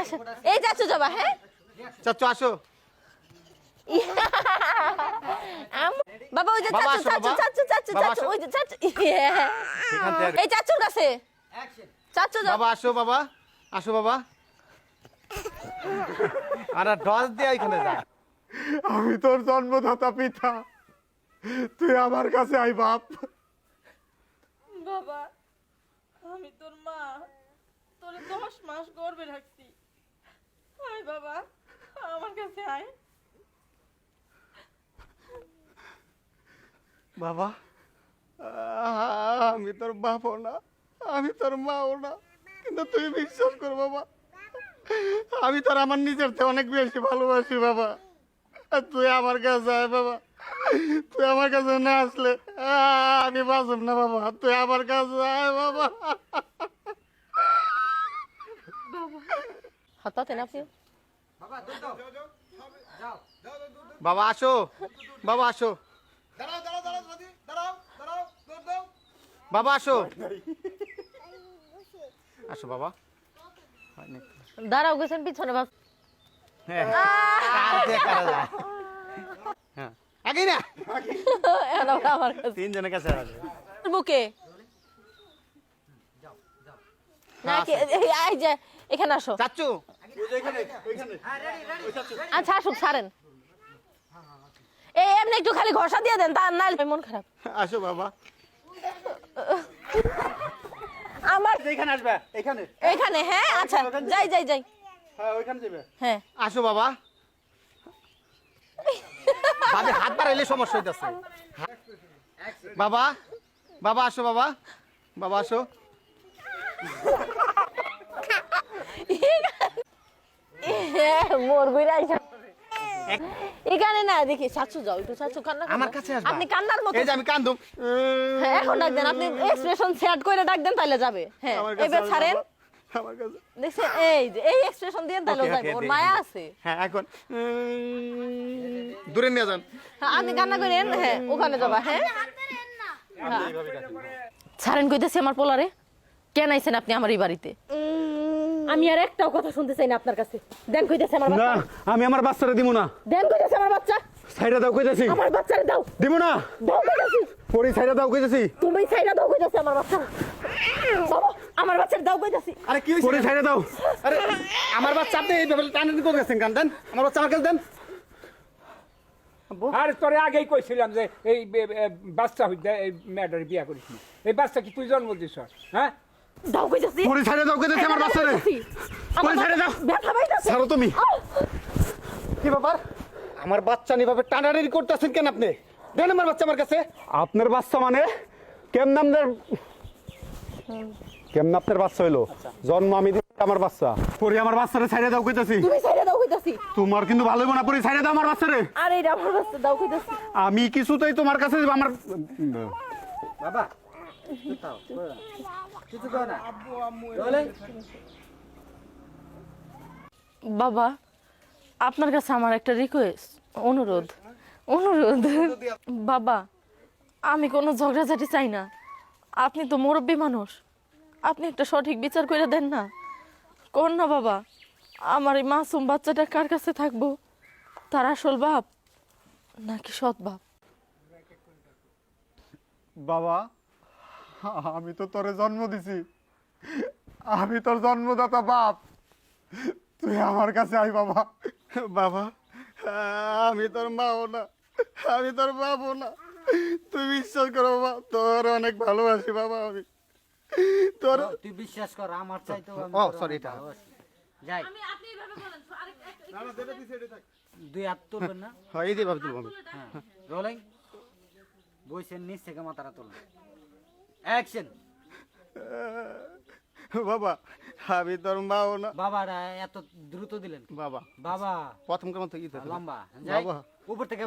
আসো এই চাচু যাবা হ্যাঁ চাচু আসো বাবা ওই যে বাবা, চাচু আসো, চাচু বাবা। চাচু চাচু বাবা, চাচু আসো। ওই যে চাচু এখান থেকে- এই চাচুর কাছে চাচু যাও বাবা আসো বাবা আসো বাবা আরে ডস দিয়ে এখানে যা আমি তোর জন্মদাতা পিতা, তুই আমার কাছে আই বাপ। বাবা আমি তোর মা তোরে 10 মাস গর্ভে রাখছি আয় বাবা আমার কাছে আয় বাবা, আমি তোর বাপও না, আমি তোর মাও না, কিন্তু তুই বিশ্বাস কর বাবা, আমি তোর আমার নিজের থেকে অনেক বেশি ভালোবাসি বাবা। আর তুই আমার কাছে আয় বাবা, তুই আমার কাছে না আসলে আমি বাঁচব না বাবা, তুই আমার কাছে আয় বাবা। হাতাতে না আপনি বাবা আসো বাবা আসো বাবা আসো আসো বাবা দাঁড়াও গেছেন পিছনে বাপ হ্যাঁ কার দিয়ে কারা যায় হ্যাঁ আগে না আমার কাছে তিনজনের কাছে আসবে বুকে নাকি এই যে এখানে আসো চাচু আচ্ছা আসুক ছাড়েন এই এমনি একটু খালি ঘষা দিয়ে দেন তার নাইলে মন খারাপ আসো বাবা। আমার এইখানে আসবে এইখানে এখানে হ্যাঁ আচ্ছা যাই যাই যাই হ্যাঁ ওইখানে যাবে হ্যাঁ আসো বাবা ভাবি হাত বাড়াইলে সমস্যা হইতেছে বাবা বাবা আসো বাবা বাবা আসো মোর বইরা আইসা এখানে না দেখি চাচু যাও একটু চাচু কান্না করো। আমার কাছে আসবা আপনি কান্নার মতো এই যে আমি কান্দুম হ্যাঁ এখন ডাক দেন আপনি এক্সপ্রেশন সেট করে ডাক দেন তাহলে যাবে হ্যাঁ আমার কাছে এবার আয় ছাড়েন বাবা, আমার কাছে। দেখছেন এই যে এই এক্সপ্রেশন দিয়ে তাহলে Okay, যাবে okay, ওর দেখি, মায়া দেখি। আছে হ্যাঁ এখন দূরে নিয়ে যান হ্যাঁ আপনি কান্না করেন হ্যাঁ ওখানে যাবা হ্যাঁ ছাড়েন কইতেছি আমার পোলারে কেন আইছেন আপনি আমার এই বাড়িতে আমি আর একটাও কথা শুনতে চাই না আপনার কাছে দেন কইতেছে আমার না, বাচ্চা আমি আমার বাচ্চারে দিব না। দেন কইতেছে আমার বাচ্চা ছাইরা দাও কইতাছি, আমার বাচ্চারে দাও দিব না। দাও কইতেছি পরি ছাইরা দাও কইতাছি, তুমি ছাইরা দাও কইতেছে আমার বাচ্চা বাবা আমার বাচ্চারে দাও কইতেছি আরে কি পরি হইছে ছাইরা দাও। আরে আমার বাচ্চা আপনি এই ব্যাপারে টানাটানি করে গেছেন কেন দেন আমার বাচ্চা আমার কাছে দেন আর তোরে আগেই কইছিলাম যে এই বাচ্চা হইতে এই মেয়েটার বিয়া করিস না। এই বাচ্চা কি তুই জন্ম দিছ? হ্যাঁ দাও কইতেছি পরি ছাইরা দাও কইতাছি আমার বাচ্চারে। আমার পরি ছাইরা দাও। ব্যথা পাইতাছে ছাড়ো তুমি। কি ব্যাপার আমার বাচ্চা নিয়ে ভাবে টানাটানি করতেছেন কেন আপনি দেন আমার বাচ্চা আমার কাছে আপনার বাচ্চা মানে কেমন আপনার বাচ্চা হইলো? জন্ম আমি দিছি আমার বাচ্চা। পরি আমার বাচ্চারে ছাইরা দাও কইতাছি। তুমি ছাইরা দাও কইতাছি তোমার কিন্তু ভালো হইব না, পরি ছাইরা দাও আমার বাচ্চারে। আর এইটা আমার বাচ্চা দাও কইতাছি আমি কিছুতেই তোমার কাছে আমার বাবা কিছু কয় না বলে বাবা আপনার কাছে আমার একটা রিকোয়েস্ট অনুরোধ বাবা আমি কোনো ঝগড়াঝাটি চাই না আপনি তো মুরব্বী মানুষ আপনি একটা সঠিক বিচার করে দেন না কোন না বাবা আমার এই মাসুম বাচ্চাটা কার কাছে থাকবো তার আসল বাপ নাকি সৎ বাপ বাবা, আমি তো তোরে জন্ম দিছি, আমি তোর জন্মদাতা বাপ, তুই আমার কাছে আই বাবা। বাবা, আমি তোর মাও না, আমি তোর বাপও না, তুই বিশ্বাস কর বাবা, তোর অনেক ভালোবাসি বাবা। আমি তোর তুই বিশ্বাস কর আমার চাইতো ও সরি এটা যাই দুই হাত তুলবেন না হয় এই দিয়ে ভাবতে হবে হ্যাঁ রোলিং বইসের নিচ থেকে মাথাটা তুলবেন অ্যাকশন বাবা, আমি তোর মাও না। বাবারা এত দ্রুত দিলেন বাবা বাবা প্রথম কেমন থেকে লম্বা যাই বাবা। উপর থেকে